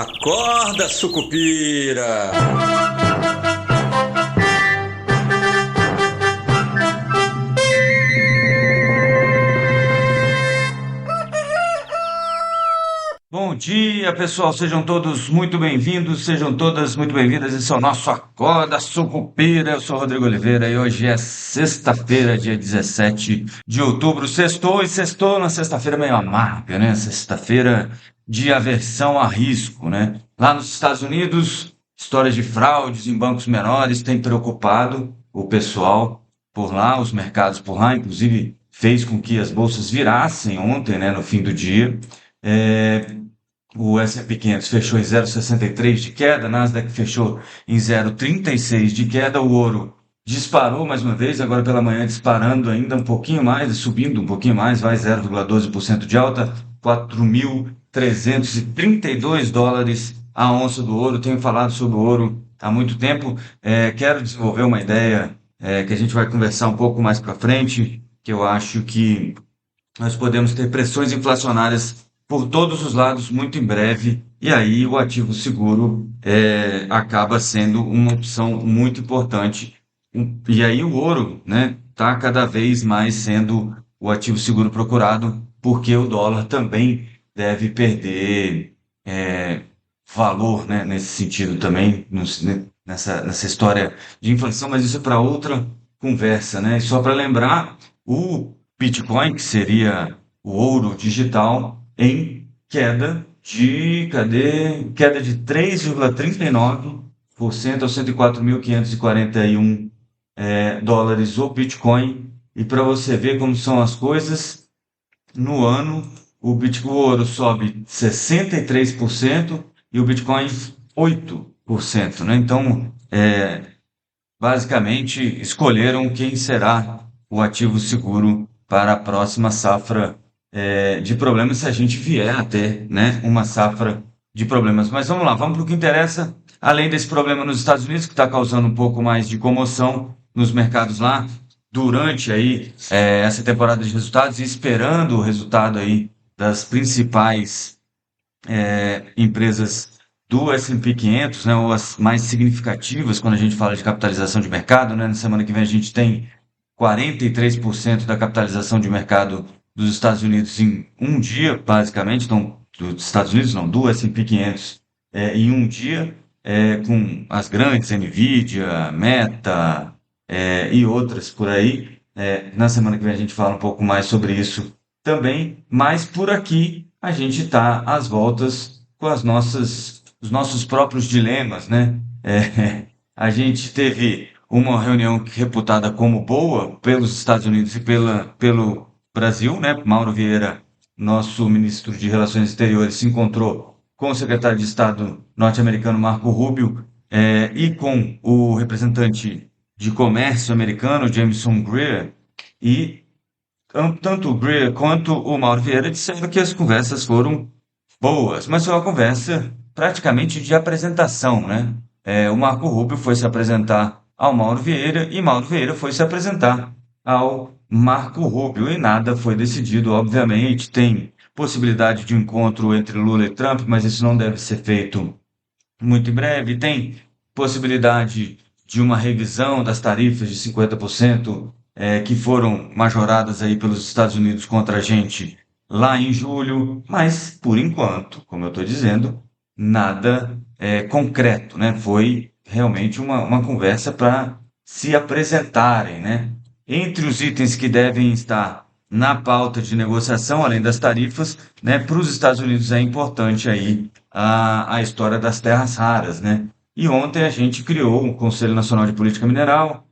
Acorda, sucupira! Bom dia, pessoal. Sejam todos muito bem-vindos, sejam todas muito bem-vindas. Esse é o nosso Acorda Sucupira. Eu sou Rodrigo Oliveira e hoje é sexta-feira, dia 17 de outubro. Sextou e sextou na sexta-feira meio amarga, né? Sexta-feira de aversão a risco, né? Lá nos Estados Unidos, histórias de fraudes em bancos menores têm preocupado o pessoal por lá, os mercados por lá, inclusive fez com que as bolsas virassem ontem, né, no fim do dia. É, o S&P 500 fechou em 0,63 de queda, Nasdaq fechou em 0,36 de queda, o ouro disparou mais uma vez, agora pela manhã disparando ainda um pouquinho mais, subindo um pouquinho mais, vai 0,12% de alta, 4.332 dólares a onça do ouro. Tenho falado sobre o ouro há muito tempo, quero desenvolver uma ideia que a gente vai conversar um pouco mais para frente, que eu acho que nós podemos ter pressões inflacionárias por todos os lados muito em breve, e aí o ativo seguro acaba sendo uma opção muito importante. E aí o ouro, né, está cada vez mais sendo o ativo seguro procurado, porque o dólar também deve perder é, valor, né, nesse sentido também, nessa história de inflação, mas isso é para outra conversa, né? E só para lembrar, o Bitcoin, que seria o ouro digital, em queda de 3,39% aos 104.541 dólares o Bitcoin. E para você ver como são as coisas, no ano o ouro sobe 63% e o Bitcoin 8%, né? Então, basicamente, escolheram quem será o ativo seguro para a próxima safra de problemas, se a gente vier a ter, né, uma safra de problemas. Mas vamos lá, vamos para o que interessa. Além desse problema nos Estados Unidos, que está causando um pouco mais de comoção nos mercados lá, durante aí essa temporada de resultados e esperando o resultado aí das principais empresas do S&P 500, né, ou as mais significativas quando a gente fala de capitalização de mercado, né? Na semana que vem a gente tem 43% da capitalização de mercado dos Estados Unidos em um dia, basicamente, então, dos Estados Unidos não, do S&P 500 em um dia, com as grandes, Nvidia, Meta e outras por aí. Na semana que vem a gente fala um pouco mais sobre isso também, mas por aqui a gente está às voltas com os nossos próprios dilemas, né? A gente teve uma reunião reputada como boa pelos Estados Unidos e pelo Brasil, né? Mauro Vieira, nosso ministro de Relações Exteriores, se encontrou com o secretário de Estado norte-americano Marco Rubio e com o representante de comércio americano Jameson Greer, e tanto o Greer quanto o Mauro Vieira disseram que as conversas foram boas, mas foi uma conversa praticamente de apresentação, né? O Marco Rubio foi se apresentar ao Mauro Vieira e Mauro Vieira foi se apresentar ao Marco Rubio e nada foi decidido, obviamente. Tem possibilidade de encontro entre Lula e Trump, mas isso não deve ser feito muito em breve. Tem possibilidade de uma revisão das tarifas de 50% que foram majoradas aí pelos Estados Unidos contra a gente lá em julho, mas por enquanto, como eu estou dizendo, nada concreto, né? Foi realmente uma conversa para se apresentarem, né? Entre os itens que devem estar na pauta de negociação, além das tarifas, né, para os Estados Unidos é importante aí a história das terras raras, né? E ontem a gente criou o Conselho Nacional de Política Mineral,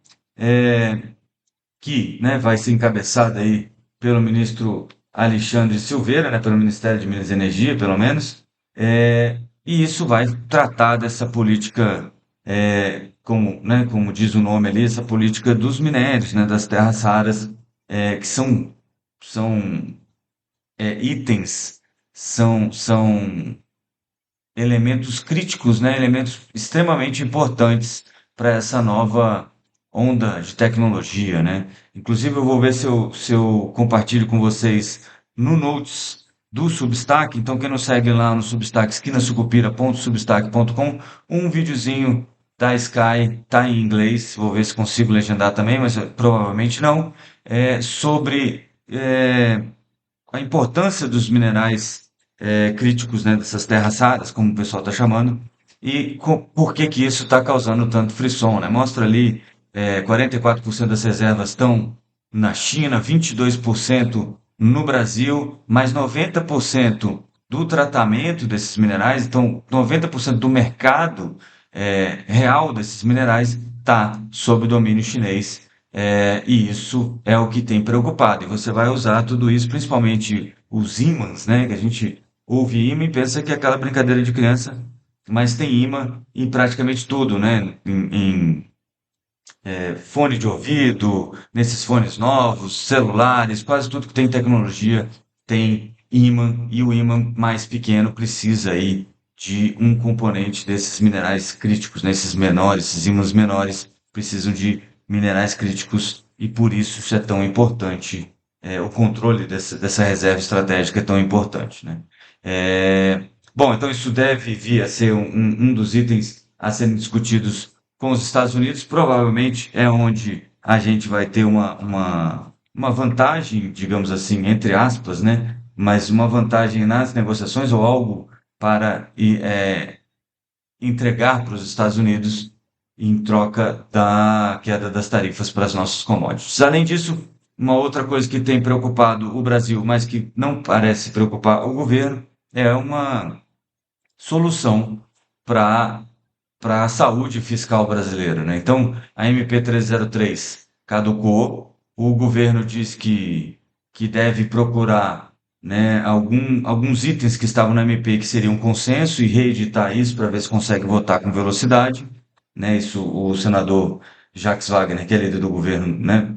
que, né, vai ser encabeçado aí pelo ministro Alexandre Silveira, né, pelo Ministério de Minas e Energia, pelo menos, e isso vai tratar dessa política, como, né, como diz o nome ali, essa política dos minérios, né, das terras raras, que são itens, são elementos críticos, né, elementos extremamente importantes para essa nova onda de tecnologia, né? Inclusive, eu vou ver se eu compartilho com vocês no Notes do Substack. Então, quem não segue lá no Substack, esquinasucupira.substack.com, um videozinho da Sky, tá em inglês, vou ver se consigo legendar também, mas provavelmente não, sobre a importância dos minerais críticos, né, dessas terras raras, como o pessoal está chamando, e por que que isso está causando tanto frisson, né? Mostra ali 44% das reservas estão na China, 22% no Brasil, mais 90% do tratamento desses minerais, então 90% do mercado real desses minerais está sob domínio chinês. E isso é o que tem preocupado. E você vai usar tudo isso, principalmente os ímãs, né? Que a gente ouve imã e pensa que é aquela brincadeira de criança, mas tem imã em praticamente tudo, né? Fone de ouvido, nesses fones novos, celulares, quase tudo que tem tecnologia tem ímã, e o ímã mais pequeno precisa aí de um componente desses minerais críticos, né? Esses menores, esses ímãs menores precisam de minerais críticos e por isso é tão importante, o controle dessa reserva estratégica é tão importante, né? É, Bom, então isso deve vir a ser um dos itens a serem discutidos com os Estados Unidos, provavelmente é onde a gente vai ter uma vantagem, digamos assim, entre aspas, né? Mas uma vantagem nas negociações ou algo para entregar para os Estados Unidos em troca da queda das tarifas para as nossas commodities. Além disso, uma outra coisa que tem preocupado o Brasil, mas que não parece preocupar o governo, é uma solução para a saúde fiscal brasileira, né? Então, a MP 303 caducou, o governo diz que deve procurar, né, alguns itens que estavam na MP que seriam consenso e reeditar isso para ver se consegue votar com velocidade, né? Isso o senador Jacques Wagner, que é líder do governo, né,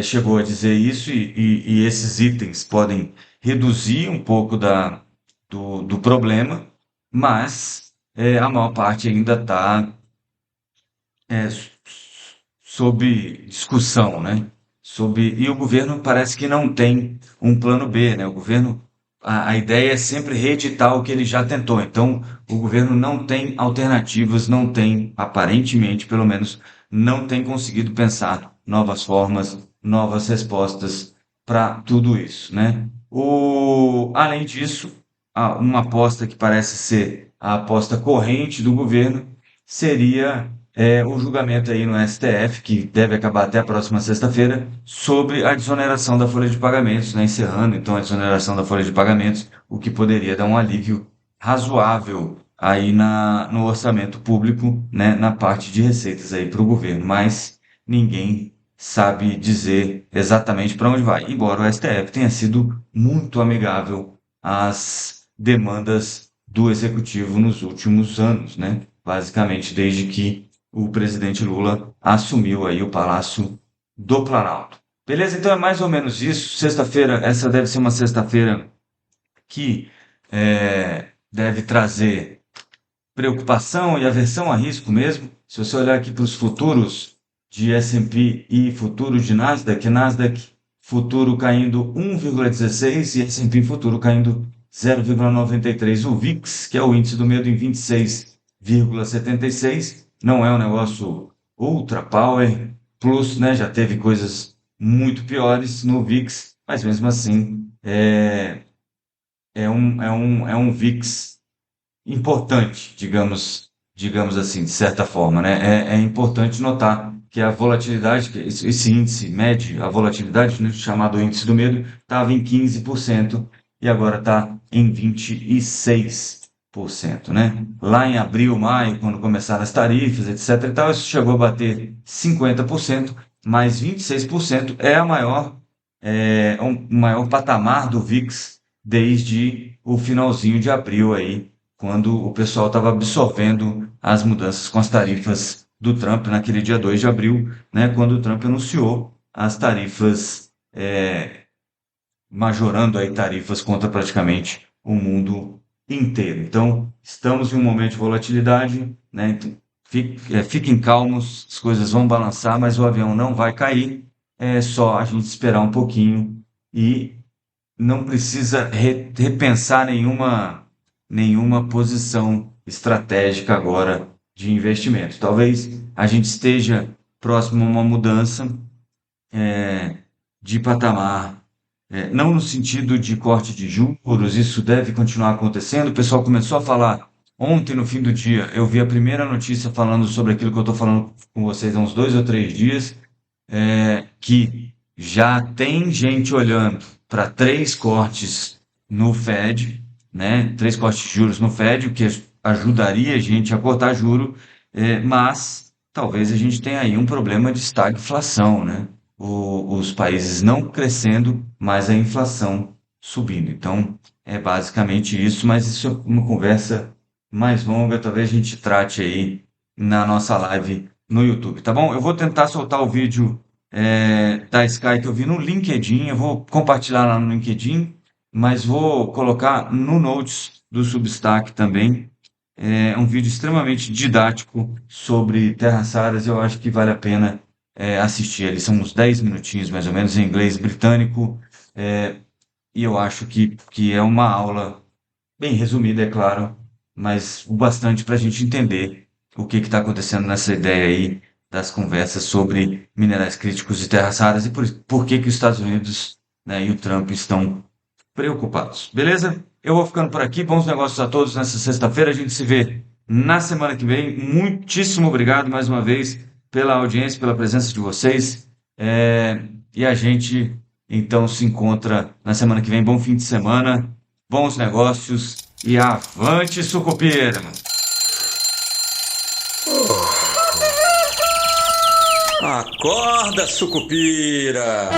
chegou a dizer isso e esses itens podem reduzir um pouco do problema, mas a maior parte ainda está sob discussão, né? E o governo parece que não tem um plano B, né? O governo, a ideia é sempre reeditar o que ele já tentou. Então, o governo não tem alternativas, não tem, aparentemente, pelo menos, não tem conseguido pensar novas formas, novas respostas para tudo isso, né? Além disso, uma aposta que parece ser a aposta corrente do governo seria o julgamento aí no STF, que deve acabar até a próxima sexta-feira, sobre a desoneração da folha de pagamentos, né? Encerrando então a desoneração da folha de pagamentos, o que poderia dar um alívio razoável aí no orçamento público, né? Na parte de receitas aí para o governo, mas ninguém sabe dizer exatamente para onde vai, embora o STF tenha sido muito amigável às demandas do executivo nos últimos anos, né? Basicamente desde que o presidente Lula assumiu aí o Palácio do Planalto. Beleza? Então é mais ou menos isso. Sexta-feira, essa deve ser uma sexta-feira que deve trazer preocupação e aversão a risco mesmo. Se você olhar aqui para os futuros de S&P e futuro de Nasdaq futuro caindo 1,16 e S&P futuro caindo 0,93. O VIX, que é o índice do medo, em 26,76. Não é um negócio ultra power plus, né? Já teve coisas muito piores no VIX, mas mesmo assim é um VIX importante, digamos assim, de certa forma, né? É importante notar que a volatilidade, que esse índice mede a volatilidade, né, chamado índice do medo, estava em 15% e agora está em 26%, né? Lá em abril, maio, quando começaram as tarifas, etc. e tal, isso chegou a bater 50%, mas 26% é o maior patamar do VIX desde o finalzinho de abril aí, quando o pessoal estava absorvendo as mudanças com as tarifas do Trump naquele dia 2 de abril, né, quando o Trump anunciou as tarifas, majorando aí tarifas contra praticamente o mundo inteiro. Então, estamos em um momento de volatilidade, né? Então, fiquem calmos, as coisas vão balançar, mas o avião não vai cair. É só a gente esperar um pouquinho e não precisa repensar nenhuma posição estratégica agora de investimento. Talvez a gente esteja próximo a uma mudança de patamar, não no sentido de corte de juros, isso deve continuar acontecendo. O pessoal começou a falar ontem, no fim do dia, eu vi a primeira notícia falando sobre aquilo que eu estou falando com vocês há uns 2 ou 3 dias, que já tem gente olhando para 3 cortes no Fed, né? 3 cortes de juros no Fed, o que ajudaria a gente a cortar juro, mas talvez a gente tenha aí um problema de estagflação, né? Os países não crescendo, mas a inflação subindo. Então, é basicamente isso, mas isso é uma conversa mais longa, talvez a gente trate aí na nossa live no YouTube, tá bom? Eu vou tentar soltar o vídeo da Sky que eu vi no LinkedIn, eu vou compartilhar lá no LinkedIn, mas vou colocar no Notes do Substack também. É um vídeo extremamente didático sobre terras raras, eu acho que vale a pena assistir. Eles são uns 10 minutinhos, mais ou menos, em inglês britânico, e eu acho que é uma aula bem resumida, é claro, mas o bastante para a gente entender o que está acontecendo nessa ideia aí das conversas sobre minerais críticos e terras raras e por que os Estados Unidos, né, e o Trump estão preocupados. Beleza? Eu vou ficando por aqui. Bons negócios a todos nessa sexta-feira. A gente se vê na semana que vem. Muitíssimo obrigado mais uma vez pela audiência, pela presença de vocês. E a gente então se encontra na semana que vem. Bom fim de semana, bons negócios e avante, sucupira! Acorda, sucupira!